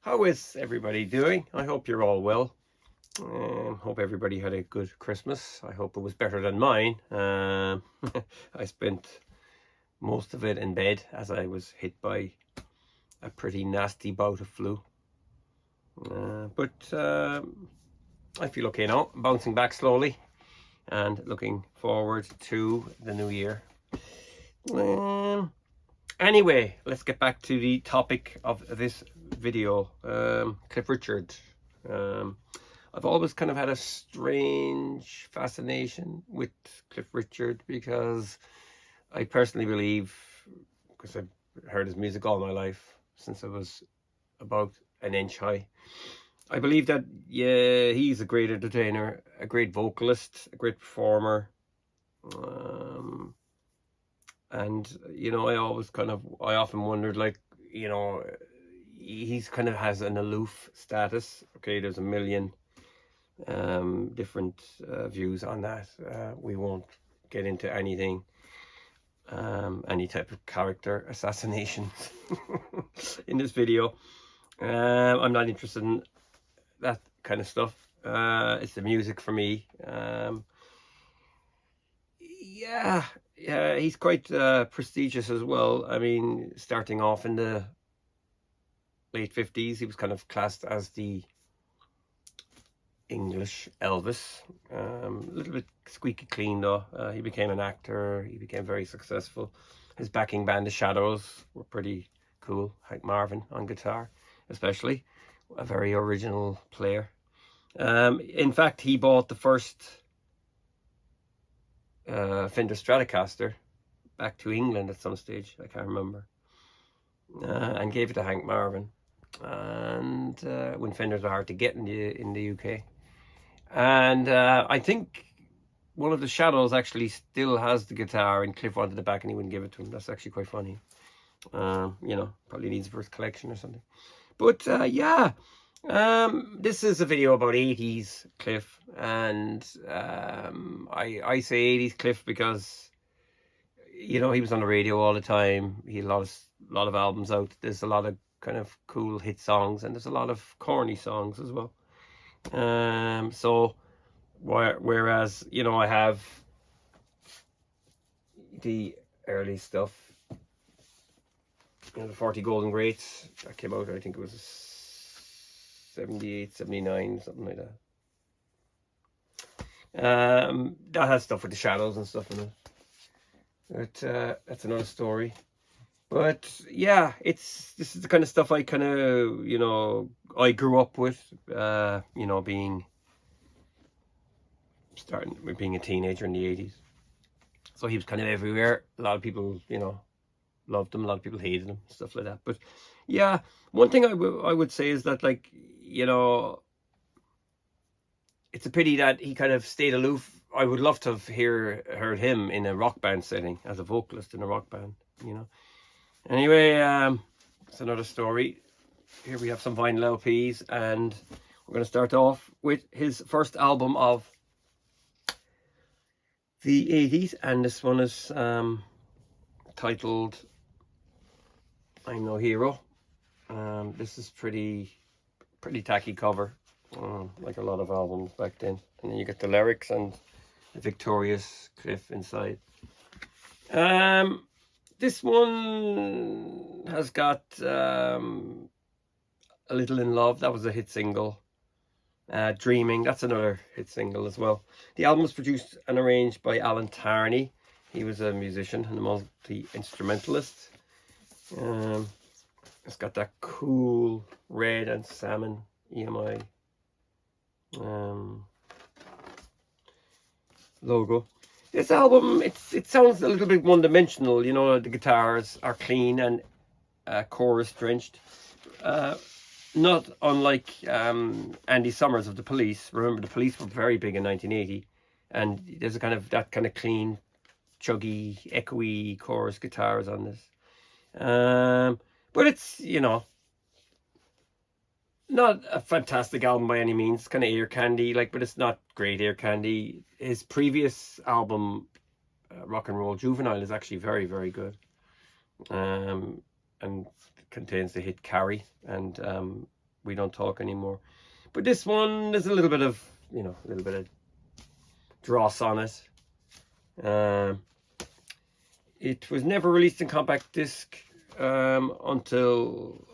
How is everybody doing? I hope you're all well. Hope everybody had a good Christmas. I hope it was better than mine. I spent most of it in bed as I was hit by a pretty nasty bout of flu. But I feel okay now. I'm bouncing back slowly and looking forward to the new year. Anyway, let's get back to the topic of this video. Cliff Richard. I've always kind of had a strange fascination with Cliff Richard because I personally believe, because I've heard his music all my life since I was about an inch high, I believe that, yeah, he's a great entertainer, a great vocalist, a great performer. And, I often wondered, like, he's kind of has an aloof status. Okay, there's a million different views on that. We won't get into anything, any type of character assassination in this video. I'm not interested in that kind of stuff. It's the music for me. Yeah, he's quite prestigious as well. I mean, starting off in the late 50s, he was kind of classed as the English Elvis. A little bit squeaky clean though. He became an actor. He became very successful. His backing band, The Shadows, were pretty cool. Hank Marvin on guitar, especially. A very original player. In fact, he bought the first Fender Stratocaster back to England at some stage. I can't remember. And gave it to Hank Marvin. And when Fenders were hard to get in the UK. And I think one of the Shadows actually still has the guitar, and Cliff wanted it back and he wouldn't give it to him. That's actually quite funny. Probably needs it for his collection or something. But yeah, this is a video about 80s Cliff, and I say 80s Cliff because he was on the radio all the time. He had a lot of albums out. There's a lot of kind of cool hit songs, and there's a lot of corny songs as well. So whereas I have the early stuff, the 40 Golden Greats that came out, I think it was 78, 79, something like that. That has stuff with the Shadows and stuff in it. But that's another story. But yeah, this is the kind of stuff I kind of, I grew up with, starting with being a teenager in the 80s. So he was kind of everywhere. A lot of people, loved him. A lot of people hated him, stuff like that. But yeah, one thing I would say is that, like, it's a pity that he kind of stayed aloof. I would love to have heard him in a rock band setting as a vocalist in a rock band, Anyway, it's another story. Here we have some vinyl LPs, and we're going to start off with his first album of the 80s, and this one is titled I'm No Hero. This is pretty tacky cover, like a lot of albums back then. And then you get the lyrics and the victorious Cliff inside. This one has got A Little in Love. That was a hit single. Dreaming, that's another hit single as well. The album was produced and arranged by Alan Tarney. He was a musician and a multi-instrumentalist. It's got that cool red and salmon EMI logo. This album, it sounds a little bit one-dimensional. The guitars are clean and chorus drenched. Not unlike Andy Summers of The Police. Remember, The Police were very big in 1980, and there's that kind of clean, chuggy, echoey chorus guitars on this. But it's not a fantastic album by any means. It's kind of ear candy, but it's not great ear candy. His previous album, Rock and Roll Juvenile, is actually very, very good. And contains the hit Carrie, and We Don't Talk Anymore. But this one, there's a little bit of, a little bit of dross on it. It was never released in compact disc until,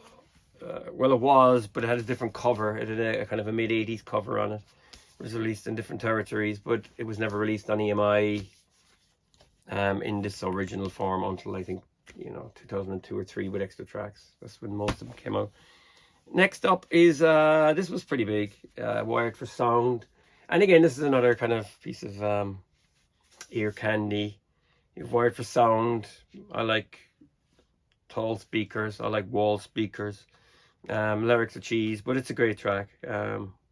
well, it was, but it had a different cover. It had a kind of a mid-80s cover on it. It was released in different territories, but it was never released on EMI in this original form until, I think, 2002 or 3 with extra tracks. That's when most of them came out. Next up is, this was pretty big, Wired for Sound. And again, this is another kind of piece of ear candy. You've Wired for Sound. I like tall speakers. I like wall speakers. Lyrics are cheese, but it's a great track.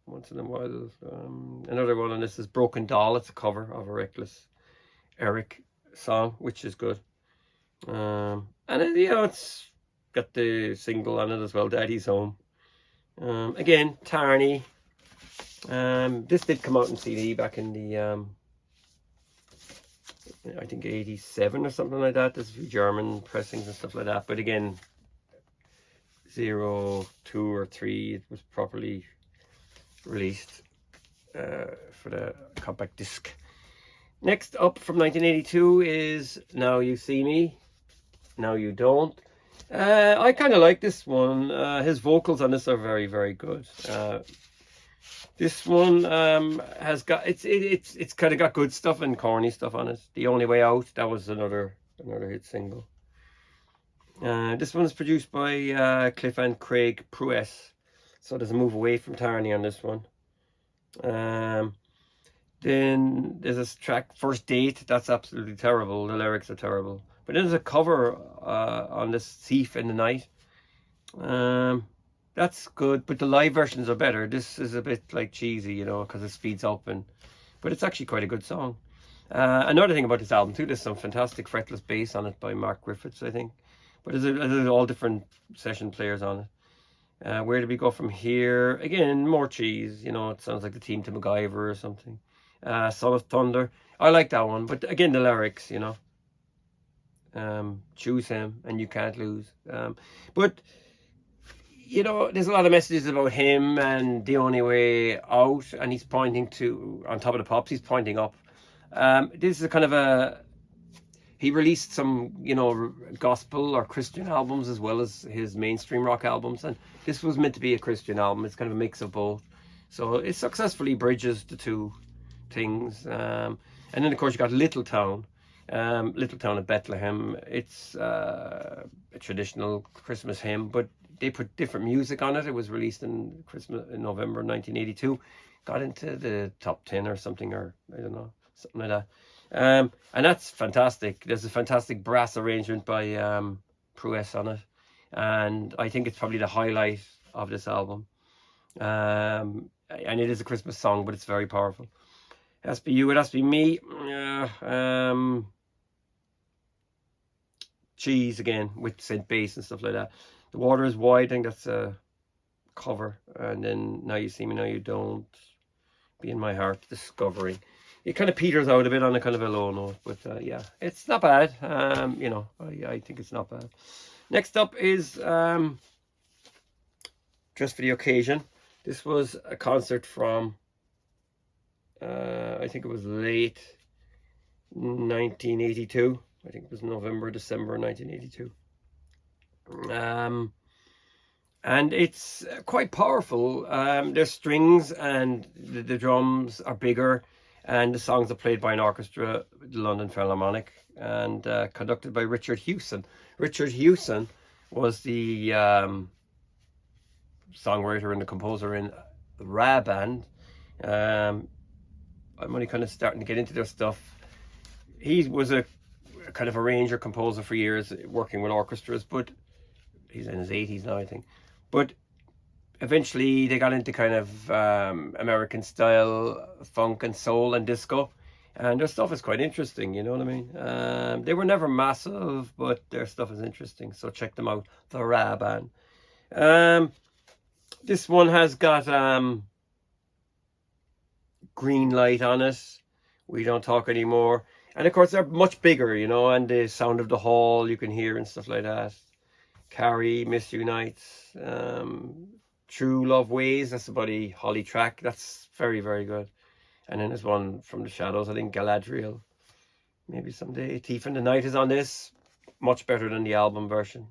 Once in a while. Another one on this is Broken Doll. It's a cover of a Reckless Eric song, which is good. And it's got the single on it as well, Daddy's Home. Again, Tarney. This did come out in CD back in the I think 87 or something like that. There's a few German pressings and stuff like that, but again, 0, 2 or 3 it was properly released for the compact disc. Next up from 1982 is Now You See Me, Now You Don't. I kind of like this one. His vocals on this are very, very good. This one has got it's kind of got good stuff and corny stuff on it. The Only Way Out, that was another hit single. This one is produced by Cliff and Craig Pruess, so there's a move away from Tarney on this one. Then there's this track, First Date. That's absolutely terrible. The lyrics are terrible. But there's a cover on this, Thief in the Night. That's good, but the live versions are better. This is a bit like cheesy, because it speeds up, but it's actually quite a good song. Another thing about this album too, there's some fantastic fretless bass on it by Mark Griffiths, I think. But there's all different session players on it. Where do we go from here? Again, more cheese. It sounds like the theme to MacGyver or something. Son of Thunder. I like that one, but again, the lyrics, choose him and you can't lose. But there's a lot of messages about him and the only way out, and he's pointing to, on Top of the Pops, he's pointing up. This is a kind of he released some, gospel or Christian albums as well as his mainstream rock albums, and this was meant to be a Christian album. It's kind of a mix of both. So it successfully bridges the two things. And then, of course, you got Little Town. Little Town of Bethlehem. It's a traditional Christmas hymn, but they put different music on it. It was released in November 1982. Got into the top 10 or something, or I don't know, something like that. And that's fantastic. There's a fantastic brass arrangement by Pruess on it, and I think it's probably the highlight of this album. And it is a Christmas song, but it's very powerful. It has to be you, it has to be me. Cheese again with synth bass and stuff like that. The Water is Wide, I think that's a cover. And then Now You See Me, Now You Don't. Be in My Heart, Discovering. It kind of peters out a bit on a kind of a low note, but yeah, it's not bad. I think it's not bad. Next up is Just for the Occasion. This was a concert from I think it was late 1982. I think it was November, December 1982. And it's quite powerful. There's strings and the drums are bigger, and the songs are played by an orchestra, the London Philharmonic, and conducted by Richard Hewson. Richard Hewson was the songwriter and the composer in the Ra Band. I'm only kind of starting to get into their stuff. He was a kind of arranger, composer for years, working with orchestras, but he's in his 80s now, I think. But eventually they got into kind of American style funk and soul and disco, and their stuff is quite interesting, you know what I mean? They were never massive, but their stuff is interesting, so check them out, the Ra Band. This one has got Green Light on it, We Don't Talk Anymore, and of course they're much bigger, and the Sound of the Hall you can hear and stuff like that. Carrie, Miss You Nights, True Love Ways, that's a Buddy Holly track. That's very, very good. And then there's one from the Shadows, I think Galadriel. Maybe someday. Thief in the Night is on this. Much better than the album version.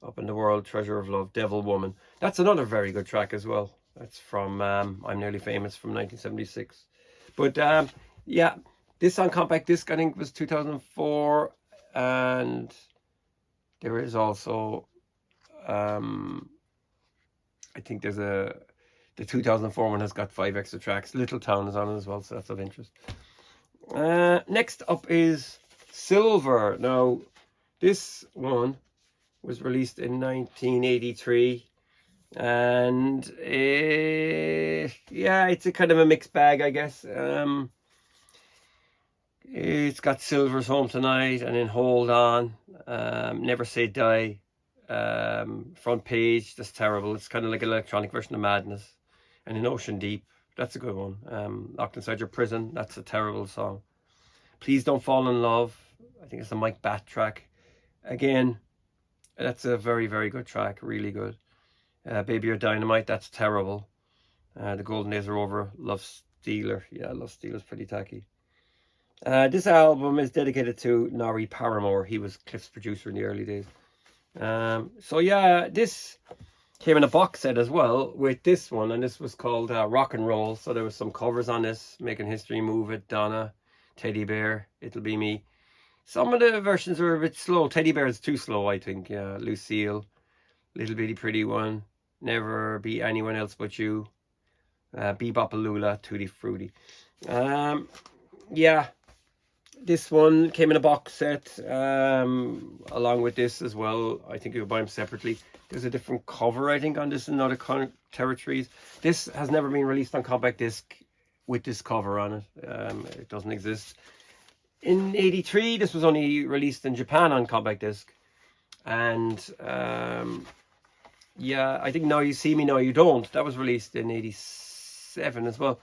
Up in the World, Treasure of Love, Devil Woman. That's another very good track as well. That's from I'm Nearly Famous from 1976. But yeah, this on compact disc I think was 2004. And there is also I think there's the 2004 one has got 5 extra tracks. Little Town is on it as well, so that's of interest. Next up is Silver. Now, this one was released in 1983, and yeah, it's a kind of a mixed bag, I guess. It's got Silver's Home Tonight, and then Hold On, Never Say Die, Front Page, that's terrible. It's kind of like an electronic version of Madness, and then Ocean Deep, that's a good one. Locked Inside Your Prison, that's a terrible song. Please Don't Fall in Love, I think it's a Mike Batt track. Again, that's a very, very good track, really good. Baby You're Dynamite, that's terrible. The Golden Days Are Over, Love Stealer. Yeah, Love Stealer's pretty tacky. This album is dedicated to Norrie Paramore. He was Cliff's producer in the early days. So yeah, this came in a box set as well with this one, and this was called Rock and Roll. So there was some covers on this: Making History, Move It, Donna, Teddy Bear, It'll Be Me. Some of the versions are a bit slow. Teddy Bear is too slow, I think. Yeah, Lucille, Little Bitty Pretty One, Never Be Anyone Else But You, Bebopalula, Tutti Frutti. Yeah, this one came in a box set along with this as well. I think you could buy them separately. There's a different cover, I think, on this in other territories. This has never been released on compact disc with this cover on it. It doesn't exist. In 83, this was only released in Japan on compact disc. And yeah, I think Now You See Me, Now You Don't, that was released in 87 as well.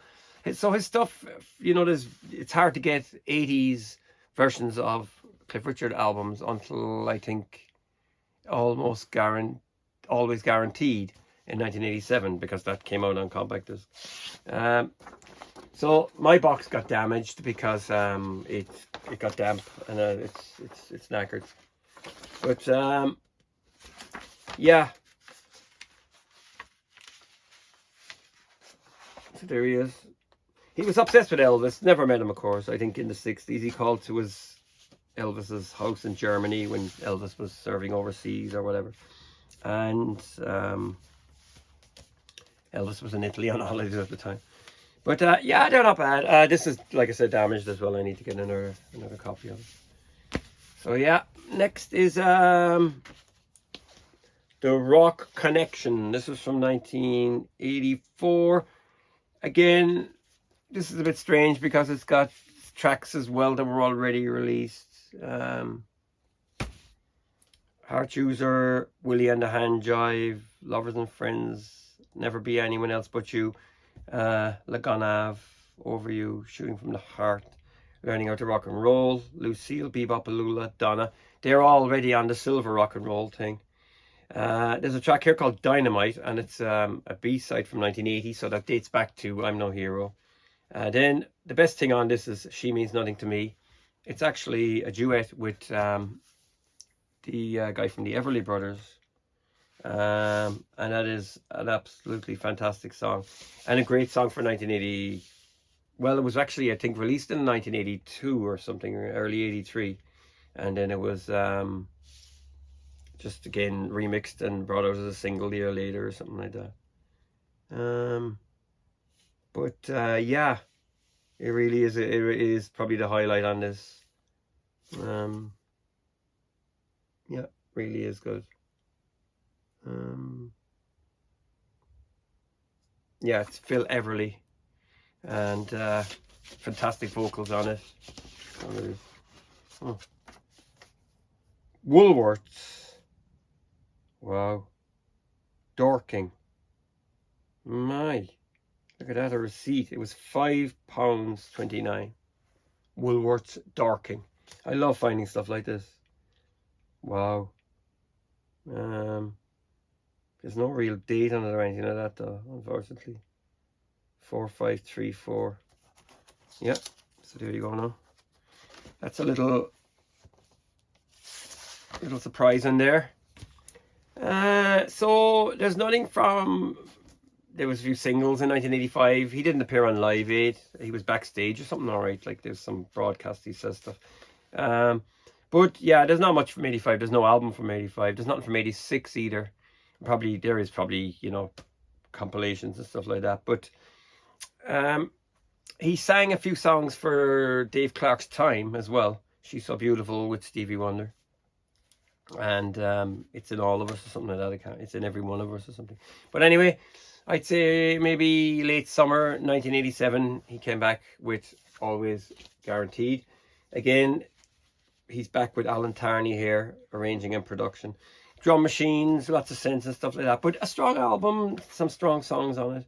So his stuff, you know, it's hard to get 80s versions of Cliff Richard albums until I think always guaranteed in 1987, because that came out on compact disc. So my box got damaged because it got damp and it's knackered. But yeah. So there he is. He was obsessed with Elvis. Never met him, of course. I think in the 60s he called to Elvis's house in Germany when Elvis was serving overseas or whatever. And Elvis was in Italy on holidays at the time. But yeah, they're not bad. This is, like I said, damaged as well. I need to get another copy of it. So yeah, next is The Rock Connection. This is from 1984. Again, this is a bit strange because it's got tracks as well that were already released. Heart User, Willie and the Hand Jive, Lovers and Friends, Never Be Anyone Else But You, Laguna Ave, Over You, Shooting from the Heart, Learning How to Rock and Roll, Lucille, Bebopalula, Donna. They're already on the Silver Rock and Roll thing. There's a track here called Dynamite, and it's a B-side from 1980, so that dates back to I'm No Hero. Then the best thing on this is She Means Nothing to Me. It's actually a duet with the guy from the Everly Brothers. And that is an absolutely fantastic song. And a great song for 1980. Well, it was actually, I think, released in 1982 or something, early 83. And then it was just, again, remixed and brought out as a single a year later or something like that. But yeah, it really is. It is probably the highlight on this. Yeah, really is good. Yeah, it's Phil Everly, and fantastic vocals on it. Oh. Woolworths. Wow. Dorking. My. Look at that, a receipt. It was £5.29. Woolworths Dorking. I love finding stuff like this. Wow. There's no real date on it or anything like that, though, unfortunately. 4534. Yeah, so there you go now. That's a little surprise in there. So there's nothing from. There was a few singles in 1985. He didn't appear on Live Aid. He was backstage or something, all right. Like there's some broadcast he says stuff. But yeah, there's not much from 85. There's no album from 85. There's nothing from 86 either. Probably there is probably, you know, compilations and stuff like that. But he sang a few songs for Dave Clark's Time as well. She's So Beautiful with Stevie Wonder. And It's in All of Us or something like that. It's in Every One of Us or something. But anyway, I'd say maybe late summer 1987 he came back with Always Guaranteed. Again, he's back with Alan Tarney here, arranging and production. Drum machines, lots of synths and stuff like that. But a strong album, some strong songs on it.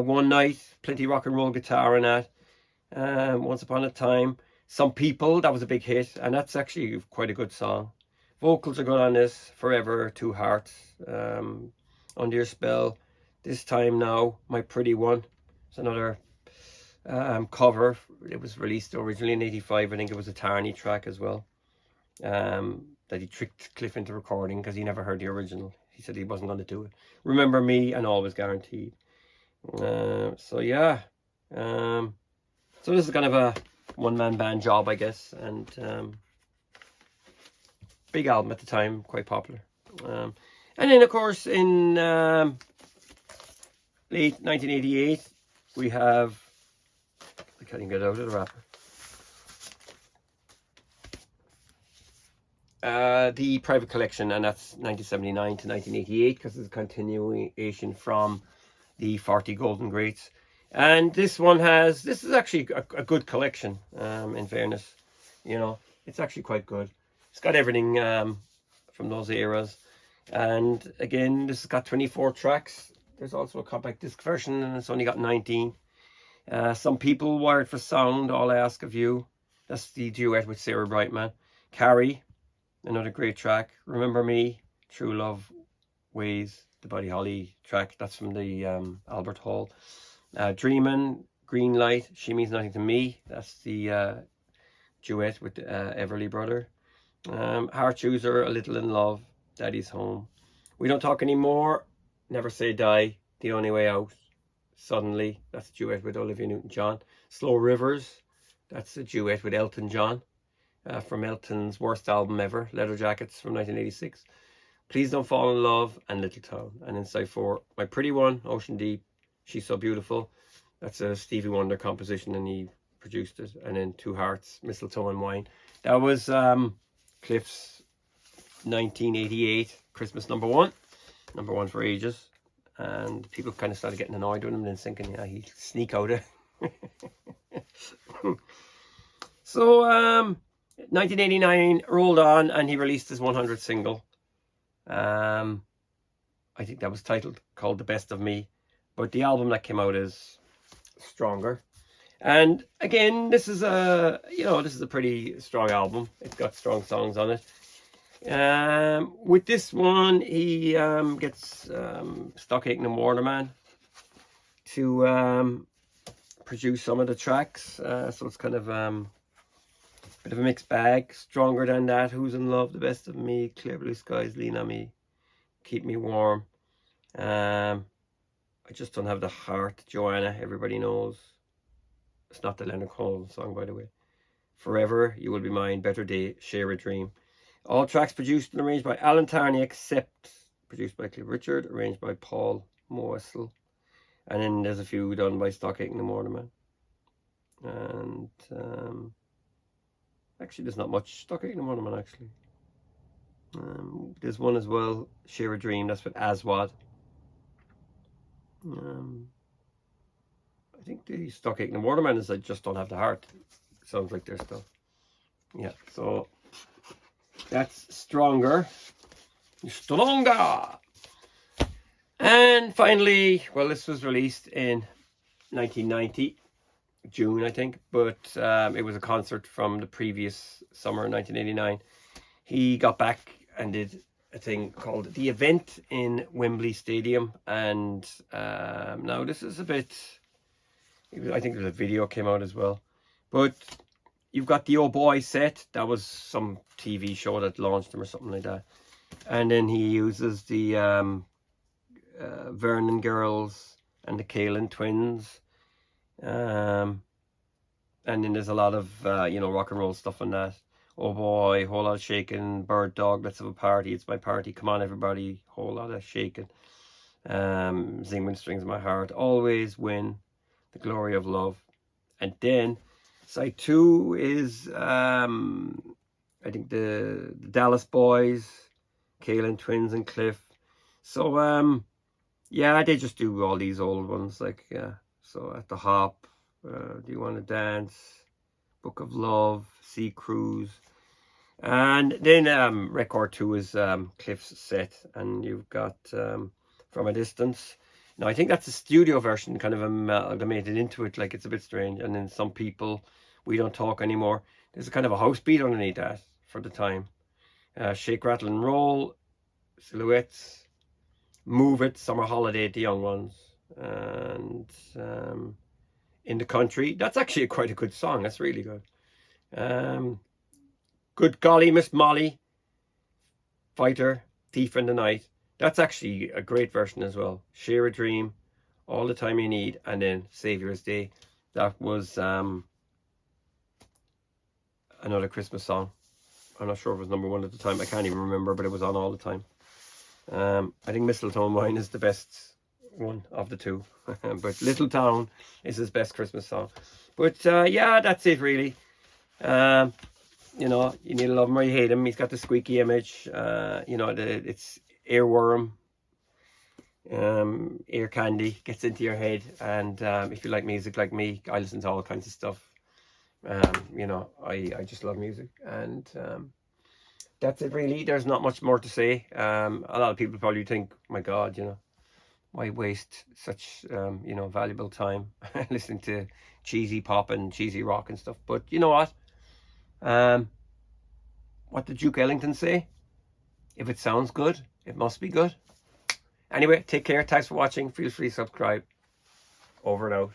One Night, plenty rock and roll guitar in that. Once Upon a Time. Some People, that was a big hit. And that's actually quite a good song. Vocals are good on this. Forever, Two Hearts, Under Your Spell. This Time Now, My Pretty One. It's another cover. It was released originally in 85. I think it was a Tarney track as well. That he tricked Cliff into recording because he never heard the original. He said he wasn't going to do it. Remember Me and Always Guaranteed. So yeah. So this is kind of a one-man band job, I guess. And big album at the time, quite popular. And then, of course, in late 1988, we have, I can't even get out of the wrapper, the Private Collection, and that's 1979 to 1988 because it's a continuation from the 40 Golden Greats. And this one has, this is actually a good collection, in fairness. You know, it's actually quite good. It's got everything from those eras. And again, this has got 24 tracks. There's also a compact disc version, and it's only got 19. Some People, Wired for Sound, All I Ask of You. That's the duet with Sarah Brightman. Carrie, another great track. Remember Me, True Love Ways, the Buddy Holly track. That's from the Albert Hall. Dreamin', Green Light, She Means Nothing to Me. That's the duet with Everly Brother. Heart Chooser, A Little in Love, Daddy's Home. We Don't Talk Anymore, Never Say Die, The Only Way Out. Suddenly, that's a duet with Olivia Newton-John. Slow Rivers, that's a duet with Elton John. From Elton's worst album ever, Leather Jackets from 1986. Please Don't Fall in Love, and Little Town. And in side 4, My Pretty One, Ocean Deep, She's So Beautiful. That's a Stevie Wonder composition and he produced it. And then Two Hearts, Mistletoe and Wine. That was Cliff's 1988 Christmas number one for ages. And people kind of started getting annoyed with him and thinking, yeah, he'd sneak out it. So 1989 rolled on and he released his 100th single. I think that was called The Best of Me. But the album that came out is Stronger. And again, this is a pretty strong album. It's got strong songs on it. With this one, he gets Stock Aitken and Waterman to produce some of the tracks. So it's kind of a bit of a mixed bag. Stronger Than That, Who's in Love, The Best of Me, Clear Blue Skies, Lean on Me, Keep Me Warm. I Just Don't Have the Heart, Joanna, everybody knows. It's not the Leonard Cohen song, by the way. Forever, You Will Be Mine, Better Day, Share a Dream. All tracks produced and arranged by Alan Tarney, except produced by Cliff Richard, arranged by Paul Moesel. And then there's a few done by Stock Aitken and Waterman. And actually, there's not much Stock Aitken and Waterman, actually. There's one as well, Share a Dream, that's with Aswad. I think the Stock Aitken and Waterman is I Just Don't Have the Heart. Sounds like their stuff. Yeah, so that's Stronger. And finally, well, this was released in 1990, June, I think, but it was a concert from the previous summer, 1989. He got back and did a thing called The Event in Wembley Stadium, and now this is a bit, I think there's a video came out as well, but you've got the Oh Boy set. That was some TV show that launched him or something like that, and then he uses the Vernon Girls and the Kalen Twins, and then there's a lot of you know, rock and roll stuff on that. Oh boy, whole lot of shaking, bird dog, let's have a party, it's my party, come on everybody, whole lot of shaking. Zing when strings in my heart, always win, the glory of love. And then side 2 is I think the Dallas Boys, Kalen Twins and Cliff. So yeah, they just do all these old ones, like so At the Hop, Do You Want to Dance, Book of Love, Sea Cruise. And then record 2 is Cliff's set, and you've got From a Distance. Now I think that's a studio version, kind of amalgamated into it, like it's a bit strange. And then Some People, We Don't Talk Anymore. There's a kind of a house beat underneath that for the time. Shake, Rattle and Roll, Silhouettes, Move It, Summer Holiday, The Young Ones, and In the Country. That's actually quite a good song. That's really good. Good Golly, Miss Molly, Fighter, Thief in the Night. That's actually a great version as well. Share a Dream, All the Time You Need, and then Saviour's Day. That was another Christmas song. I'm not sure if it was #1 at the time. I can't even remember, but it was on all the time. I think Mistletoe Mine is the best one of the two. But Little Town is his best Christmas song. But yeah, that's it really. You know, you need to love him or you hate him. He's got the squeaky image. You know, it's earworm, ear candy, gets into your head. And if you like music like me, I listen to all kinds of stuff. You know, I just love music. And that's it really. There's not much more to say. A lot of people probably think, my God, you know, why waste such, you know, valuable time listening to cheesy pop and cheesy rock and stuff. But you know what? What did Duke Ellington say? If it sounds good, it must be good. Anyway, take care. Thanks for watching. Feel free to subscribe. Over and out.